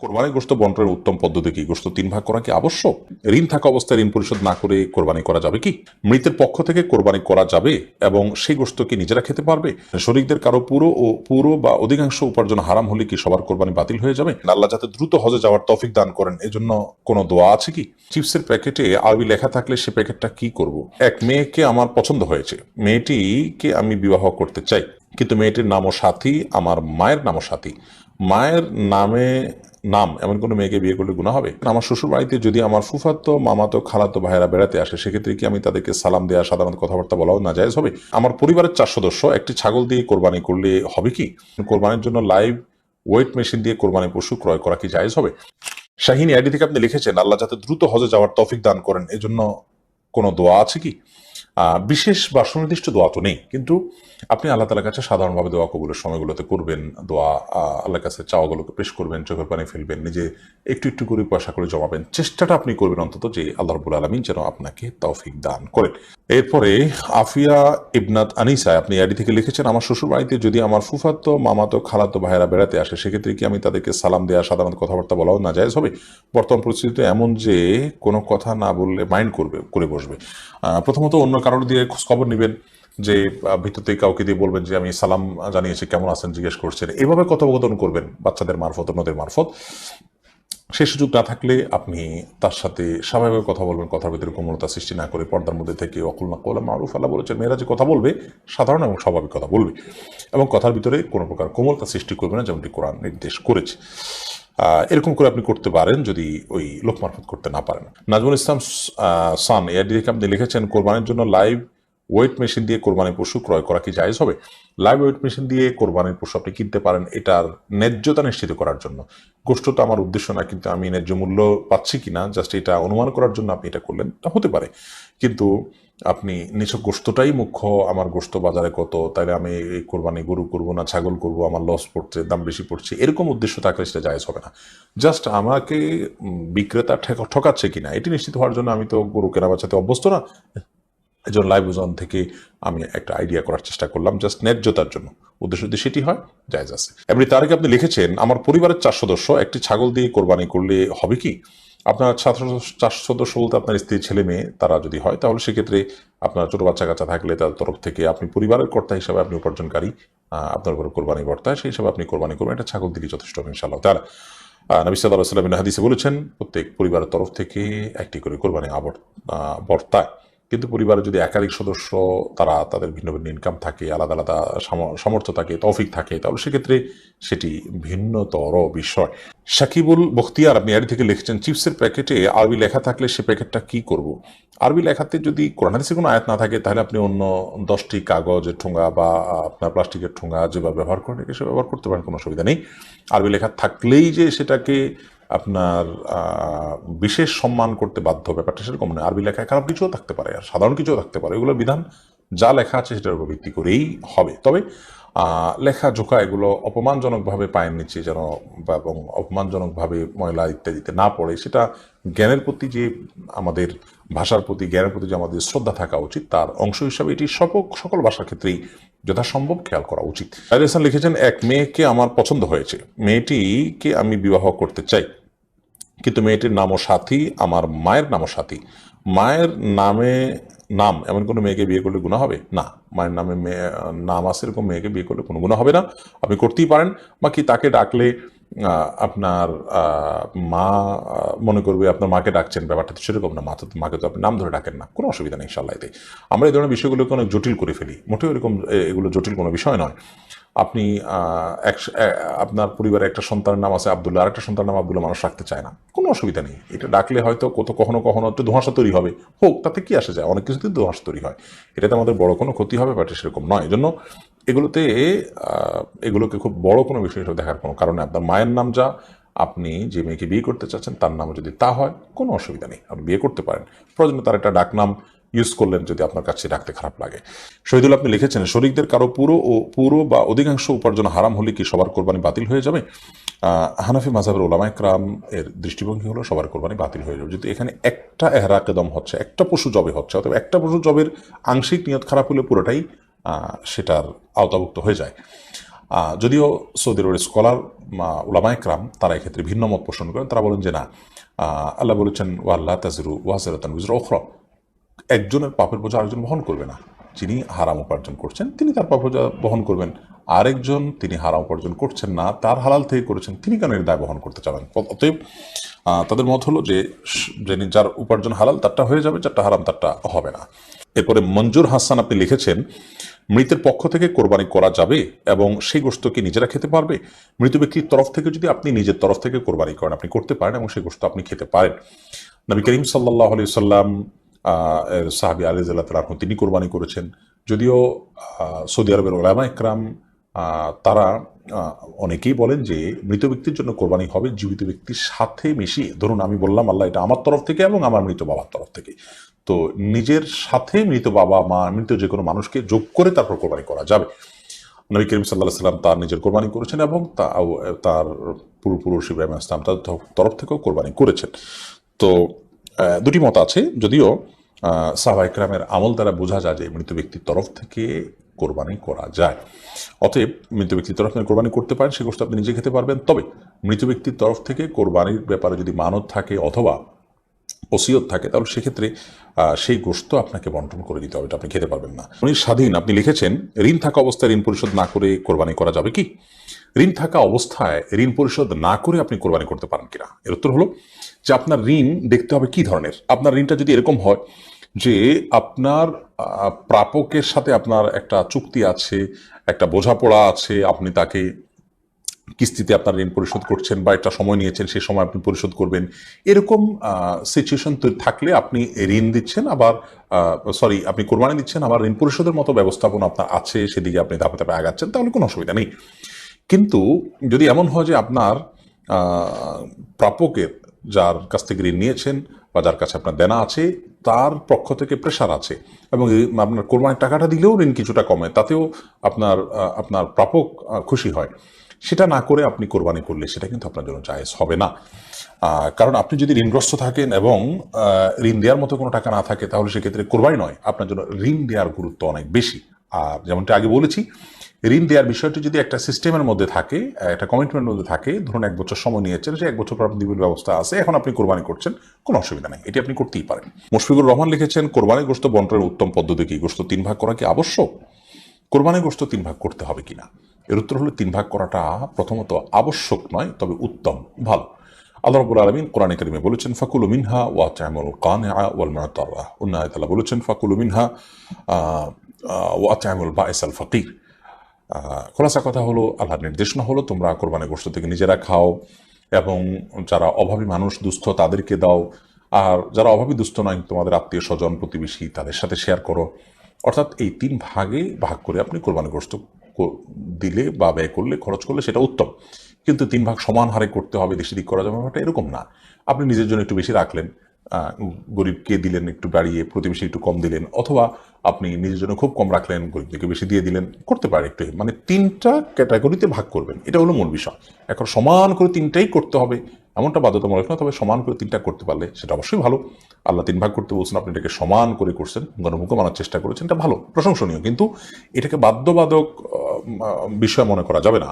কোরবানি গোশত বন্টনের উত্তম পদ্ধতি কি? গোশত তিন ভাগ করা কি আবশ্যক? ঋণ থাকা অবস্থায় ঋণ পরিশোধ না করে কোরবানি করা যাবে কি? মৃতের পক্ষ থেকে কোরবানি করা যাবে এবং সেই গোশত কি নিজেরা খেতে পারবে? শরীকদের কারো পুরো বা অধিকাংশ উপার্জন হারাম হলে কি সবার কোরবানি বাতিল হয়ে যাবে? আল্লাহ যাতে দ্রুত হজে যাওয়ার তৌফিক দান করেন এজন্য কোনো দোয়া আছে কি? চিপসের প্যাকেটে আরবি লেখা থাকলে সে প্যাকেটটা কি করব? এক মেয়েকে আমার পছন্দ হয়েছে, মেয়েটিকে আমি বিবাহ করতে চাই, কিন্তু মেয়েটির নামও সাথী, আমার মায়ের নামও সাথী। মায়ের নামে নাম এমন কোনো মেয়েকে বিয়ে করলে গুনাহ হবে? আমার শ্বশুর বাড়িতে যদি আমার ফুফাতো মামাতো খালাতো ভাইয়েরা বেড়াতে আসে, সেক্ষেত্রে কি আমি তাদেরকে সালাম দেওয়া, সাধারণত কথাবার্তা বলাও নাজায়েজ হবে? আমার পরিবারের 4 সদস্য একটি ছাগল দিয়ে কোরবানি করলে হবে কি? কোরবানির জন্য লাইভ ওয়েট মেশিন দিয়ে কোরবানি পশু ক্রয় করা কি জায়েজ হবে? শাহিনী আইডি থেকে আপনি লিখেছেন, আল্লাহ যাতে দ্রুত হজে যাওয়ার তৌফিক দান করেন এজন্য কোনো দোয়া আছে কি? বিশেষ বা সুনির্দিষ্ট দোয়া তো নেই, কিন্তু আপনি আল্লাহ তালার কাছে সাধারণভাবে দোয়া কবুলের সময়গুলোতে করবেন দোয়া, আল্লাহর কাছে চাওয়াগুলোকে পেশ করবেন, চোখের পানি ফেলবেন, নিজে একটু একটু করে পয়সা করে জমাবেন, চেষ্টাটা আপনি করবেন অন্তত যে আল্লাহ রাব্বুল আলামিন যেন আপনাকে তৌফিক দান করেন। এরপরে আফিয়া ইবনাত আনিসা আপনি আইডি থেকে লিখেছেন, আমার শ্বশুর বাড়িতে যদি আমার ফুফাতো মামাতো খালাতো ভাইয়েরা বেড়াতে আসে, সেক্ষেত্রে কি আমি তাদেরকে সালাম দেওয়া, সাধারণত কথাবার্তা বলাও নাজায়েজ হবে? বর্তমান পরিস্থিতিতে এমন যে কোনো কথা না বললে মাইন্ড করে বসবে। প্রথমত অন্য কারোর দিয়ে খোঁজ খবর নেবেন, যে ভিতরতে কাউকে দিয়ে বলবেন যে আমি সালাম জানিয়েছি, কেমন আছেন জিজ্ঞেস করছেন, এভাবে কথোপকথন করবেন বাচ্চাদের মারফত, অন্যদের মারফত। সেই সুযোগ না থাকলে আপনি তার সাথে স্বাভাবিক কথা বলবেন, কথার ভিতরে কোমলতা সৃষ্টি না করে পর্দার মধ্যে থেকে অকুল না কওলা মারুফ, আল্লাহ বলেছেন মেয়েরা যে কথা বলবে সাধারণ এবং স্বাভাবিক কথা বলবে, এবং কথার ভিতরে কোনো প্রকার কোমলতা সৃষ্টি করবে না, যেমনটি কোরআন নির্দেশ করেছে। এরকম করে আপনি করতে পারেন যদি ওই লোক মারফত করতে না পারেন। নাজমুল ইসলাম সান এর দিকে আপনি লিখেছেন, কোরবানির জন্য লাইভ ওয়েট মেশিন দিয়ে কোরবানির পশু ক্রয় করা কি জায়েজ হবে? লাইভ ওয়েট মেশিন দিয়ে কোরবানির পশু আপনি কিনতে পারেন এটার ন্যায্যতা নিশ্চিত করার জন্য। গোষ্ঠটা আমার উদ্দেশ্য না, কিন্তু আমি ন্যায্য মূল্য পাচ্ছি কিনা জাস্ট এটা অনুমান করার জন্য আপনি এটা করলেন, তা হতে পারে। কিন্তু আপনি নিছক গোস্তটাই মুখ্য, আমার গোস্ত বাজারে কত, তাইলে আমি এই কোরবানি গরু করবো না ছাগল করবো, আমার লস পড়ছে, দাম বেশি পড়ছে, এরকম উদ্দেশ্য থাকলে সেটা জায়েজ হবে না। জাস্ট আমাকে বিক্রেতা ঠকাচ্ছে কিনা এটি নিশ্চিত হওয়ার জন্য, আমি তো গরু কেনা বেচাতে অভ্যস্ত না, এই জন্য লাইভ ওজন থেকে আমি একটা আইডিয়া করার চেষ্টা করলাম, জাস্ট ন্যায্যতার জন্য। উদ্দেশ্য যদি সেটি হয় জায়েজ আছে। এমনি তার আগে আপনি লিখেছেন, আমার পরিবারের 4 সদস্য একটি ছাগল দিয়ে কোরবানি করলে হবে কি? আপনার 4 সদস্য বলতে আপনার স্ত্রী ছেলে মেয়ে তারা যদি হয়, তাহলে সেক্ষেত্রে আপনার ছোট বাচ্চা কাচ্চা থাকলে তাদের তরফ থেকে আপনি পরিবারের কর্তা হিসাবে, আপনি উপার্জনকারী, আপনার উপরে কোরবানি বর্তায়, সেই হিসাবে আপনি কোরবানি করবেন, এটা ছাগল দিকে যথেষ্ট হবে ইনশাআল্লাহ তাআলা। নবী সাল্লাল্লাহু আলাইহি ওয়াসাল্লাম হাদিসে বলেছেন, প্রত্যেক পরিবারের তরফ থেকে একটি করে কোরবানি বর্তায়। কিন্তু পরিবারে যদি একাধিক সদস্য, তারা তাদের ভিন্ন ভিন্ন ইনকাম থাকে, আলাদা আলাদা সামর্থ্য থাকে, তৌফিক থাকে, তাহলে সেক্ষেত্রে সেটি ভিন্নতর বিষয়। সাকিবুল বখতিয়ার আপনি আইডি থেকে লিখেছেন, চিপসের প্যাকেটে আরবি লেখা থাকলে সে প্যাকেটটা কি করব? আরবি লেখাতে যদি কোরআন হাদিসে কোনো আয়াত না থাকে, তাহলে আপনি অন্য 10টি কাগজের ঠোঙা বা আপনার প্লাস্টিকের ঠোঙা যেভাবে ব্যবহার করেন সে ব্যবহার করতে পারেন, কোনো অসুবিধা নেই। আরবি লেখা থাকলেই যে সেটাকে আপনার বিশেষ সম্মান করতে বাধ্য, ব্যাপারটা সেরকম নয়। আরবি লেখায় খারাপ কিছুও থাকতে পারে আর সাধারণ কিছুও থাকতে পারে, এগুলোর বিধান যা লেখা আছে সেটার উপর ভিত্তি করেই হবে। তবে লেখা জোকা এগুলো অপমানজনকভাবে পায়ের নিচে যেন এবং অপমানজনকভাবে ময়লা ইত্যাদিতে না পড়ে, সেটা জ্ঞানের প্রতি যে আমাদের ভাষার প্রতি, জ্ঞানের প্রতি যে আমাদের শ্রদ্ধা থাকা উচিত, তার অংশ হিসাবে এটি সকল ভাষার ক্ষেত্রেই যথাসম্ভব খেয়াল করা উচিত। রাইদ হাসান লিখেছেন, এক মেয়েকে আমার পছন্দ হয়েছে, মেয়েটিকে আমি বিবাহ করতে চাই, কিন্তু মেয়েটির নামও সাথী, আমার মায়ের নামও সাথী। মায়ের নামে নাম এমন কোনো মেয়েকে বিয়ে করলে গুনাহ হবে? না, মায়ের নামে নাম আছে এরকম মেয়েকে বিয়ে করলে কোনো গুনাহ হবে না, আপনি করতেই পারেন। বাকি তাকে ডাকলে আপনার মা মনে করবে আপনার মাকে ডাকছেন, ব্যাপারটা তো সেরকম না, মাকে তো আপনি নাম ধরে ডাকেন না, কোনো অসুবিধা নেই ইনশাআল্লাহ। এতে আমরা এই ধরনের বিষয়গুলোকে অনেক জটিল করে ফেলি, মোটেও এরকম এগুলো জটিল কোনো বিষয় নয়। আপনি আপনার পরিবারে একটা সন্তানের নাম আছে আব্দুল্লাহ, আর একটা সন্তানের নাম আব্দুল্লাহ, মানুষ রাখতে চায় না, কোনো অসুবিধা নেই। এটা ডাকলে হয়তো কখনো কখনো একটু ধোঁয়াশা তৈরি হবে, হোক, তাতে কি আসে যায়, অনেক কিছুতে ধোঁয়াশা তৈরি হয়, এটাতে আমাদের বড় কোনো ক্ষতি হবে বাট সেরকম নয়। এই জন্য এগুলোতে এগুলোকে খুব বড় কোনো বিষয় হিসেবে দেখার কোনো কারণে, আপনার মায়ের নাম যা, আপনি যে মেয়েকে বিয়ে করতে চাচ্ছেন তার নাম যদি তা হয়, কোনো অসুবিধা নেই, আপনি বিয়ে করতে পারেন। প্রয়োজনে তার একটা ডাক নাম ইউজ করলেন যদি আপনার কাছে ডাকতে খারাপ লাগে। শহীদুল আপনি লিখেছেন, শরীকদের কারো পুরো বা অধিকাংশ উপার্জন হারাম হলে কি সবার কোরবানি বাতিল হয়ে যাবে? হানাফি মাযহাবের উলামায়ে কেরাম এর দৃষ্টিভঙ্গি হলো সবার কোরবানি বাতিল হয়ে যাবে যদি এখানে একটা এহরাকে দম হচ্ছে, একটা পশু জবে হচ্ছে, অথবা একটা পশু জবের আংশিক নিয়ত খারাপ হলে পুরোটাই সেটার আওতাভুক্ত হয়ে যায়। যদিও সৌদি আরবের স্কলার উলামা ইকরাম তারা এক্ষেত্রে ভিন্ন মত পোষণ করেন। তারা বলেন যে না, আল্লাহ বলেছেন ওয়াল্লাহ তাজরু ওয়াজিরাতুন উজরা উখরা, একজনের পাপের বোঝা আরেকজন বহন করবে না। যিনি হারাম উপার্জন করছেন তিনি তার পাপ বোঝা বহন করবেন, আরেকজন তিনি হারাম উপার্জন করছেন না, তার হালাল থেকে করেছেন, তিনি কেন এর দায় বহন করতে চাবেন? অতএব তাদের মত হলো যে যিনি যার উপার্জন হালাল তারটা হয়ে যাবে, যারটা হারাম তারটা হবে না। এরপরে মঞ্জুর হাসান আপনি লিখেছেন, মৃতের পক্ষ থেকে কোরবানি করা যাবে এবং সেই গোশত কি নিজেরা খেতে পারবে? মৃত ব্যক্তির তরফ থেকে যদি আপনি নিজের তরফ থেকে কোরবানি করেন, আপনি করতে পারেন এবং সেই গোশত আপনি খেতে পারেন। নবী করিম সাল্লাল্লাহু আলাইহি সাল্লাম সাহাবী আলী রাদিয়াল্লাহু তাআলা তিনি কোরবানি করেছেন। যদিও সৌদি আরবের উলামা ইকরাম তারা অনেকেই বলেন যে মৃত ব্যক্তির জন্য কোরবানি হবে জীবিত ব্যক্তির সাথে মিশিয়ে। ধরুন আমি বললাম আল্লাহ এটা আমার তরফ থেকে এবং আমার মৃত বাবার তরফ থেকে, তো নিজের সাথে মৃত বাবা মা মৃত যে কোনো মানুষকে যোগ করে তারপর কোরবানি করা যাবে। নবী করিম সাল্লাল্লাহু আলাইহি সাল্লাম তার নিজের কোরবানি করেছেন এবং তার পূর্বপুরুষ ইব্রাহিম আলাইহিস সালাম তার তরফ থেকেও কোরবানি করেছেন। তো দুটি মত আছে, যদিও সাহাবা ইকরামের আমল দ্বারা বোঝা যায় যে মৃত ব্যক্তির তরফ থেকে কোরবানি করা যায়। অতএব মৃত ব্যক্তির তরফ থেকে কোরবানি করতে পারেন, সে গোশত আপনি নিজে খেতে পারবেন। তবে মৃত ব্যক্তির তরফ থেকে কোরবানির ব্যাপারে যদি মানত থাকে অথবা ওসিয়ত থাকে, তাহলে সেক্ষেত্রে সেই গোশত আপনাকে বন্টন করে দিতে হবে, এটা আপনি খেতে পারবেন না। উনি স্বাধীন আপনি লিখেছেন, ঋণ থাকা অবস্থায় ঋণ পরিশোধ না করে কোরবানি করা যাবে কি? ঋণ থাকা অবস্থায় ঋণ পরিশোধ না করে আপনি কোরবানি করতে পারেন কিনা, এর উত্তর হলো যে আপনার ঋণ দেখতে হবে কি ধরনের। আপনার ঋণটা যদি এরকম হয় যে আপনার প্রাপকের সাথে আপনার একটা চুক্তি আছে, একটা বোঝাপড়া আছে, আপনি তাকে কিস্তিতে আপনার ঋণ পরিশোধ করছেন বা একটা সময় নিয়েছেন, সেই সময় আপনি পরিশোধ করবেন, এরকম সিচুয়েশন থাকলে আপনি ঋণ দিচ্ছেন, আবার আপনি কোরবানি দিচ্ছেন, আবার ঋণ পরিশোধের মতো ব্যবস্থাপনা আপনার আছে, সেদিকে আপনি ধাপে ধাপে আগাচ্ছেন, তাহলে কোনো অসুবিধা নেই। কিন্তু যদি এমন হয় যে আপনার প্রাপকের, যার কাছ থেকে ঋণ নিয়েছেন বা যার কাছে আপনার দেনা আছে, তার পক্ষ থেকে প্রেশার আছে এবং আপনার কোরবানির টাকাটা দিলেও ঋণ কিছুটা কমে, তাতেও আপনার প্রাপক খুশি হয়, সেটা না করে আপনি কোরবানি করলে সেটা কিন্তু আপনার জন্য জায়েজ হবে না। কারণ আপনি যদি ঋণগ্রস্ত থাকেন এবং ঋণ দেওয়ার মতো কোনো টাকা না থাকে, তাহলে সেক্ষেত্রে কোরবানি নয়, আপনার জন্য ঋণ দেওয়ার গুরুত্ব অনেক বেশি। আর যেমনটা আগে বলেছি, ঋণ দেওয়ার বিষয়টি যদি একটা সিস্টেমের মধ্যে থাকে, একটা কমিটমেন্টের মধ্যে থাকে, ধরুন 1 বছর সময় নিয়েছেন, সে 1 বছর পর আপনি দিবের ব্যবস্থা আছে, এখন আপনি কোরবানি করছেন, কোনো অসুবিধা নেই, এটি আপনি করতেই পারেন। মুশফিকুর রহমান লিখেছেন, কোরবানির গোশত বন্টনের উত্তম পদ্ধতি কি? গোশত 3 ভাগ করা কি আবশ্যক? কোরবানির গোশত 3 ভাগ করতে হবে কিনা, এর উত্তর হলো 3 ভাগ করাটা প্রথমত আবশ্যক নয়, তবে উত্তম, ভালো। আল্লাহ রাব্বুল আলামিন কোরআনে কারিমে বলেছেন, ফাকুলু মিনহা ওয়া আত'ইমুল কানিআ ওয়াল মু'তারা। অন্য আয়াতে আল্লাহ বলেছেন, ফাকুলু মিনহা ওয়া আত'ইমুল বাঈসাল ফাকির। খোলাসা কথা হলো, আল্লাহর নির্দেশনা হলো তোমরা কোরবানির গোশত থেকে নিজেরা খাও এবং যারা অভাবী মানুষ দুস্থ তাদেরকে দাও, আর যারা অভাবী দুস্থ নয়, তোমাদের আত্মীয় স্বজন প্রতিবেশী, তাদের সাথে শেয়ার করো। অর্থাৎ এই 3 ভাগে ভাগ করে আপনি কোরবানির গোশত দিলে বা ব্যয় করলে, খরচ করলে সেটা উত্তম। কিন্তু 3 ভাগ সমান হারে করতে হবে, বেশি দিক করা যাবে ব্যাপারটা এরকম না। আপনি নিজের জন্য একটু বেশি রাখলেন, গরিবকে দিলেন একটু বাড়িয়ে, প্রতিবেশী একটু কম দিলেন, অথবা আপনি নিজের জন্য খুব কম রাখলেন, গরিবদেরকে বেশি দিয়ে দিলেন, করতে পারে একটু, মানে 3টা ক্যাটাগরিতে ভাগ করবেন, এটা হলো মূল বিষয়। এখন সমান করে 3টাই করতে হবে এমনটা বাধ্যতামূলক না, তবে সমান করে 3টা করতে পারলে সেটা অবশ্যই ভালো। আল্লাহ 3 ভাগ করতে বলছেন, আপনি এটাকে সমান করে করছেন, গণমুখ মানার চেষ্টা করেছেন, এটা ভালো, প্রশংসনীয়, কিন্তু এটাকে বাধ্যবাধক বিষয় মনে করা যাবে না।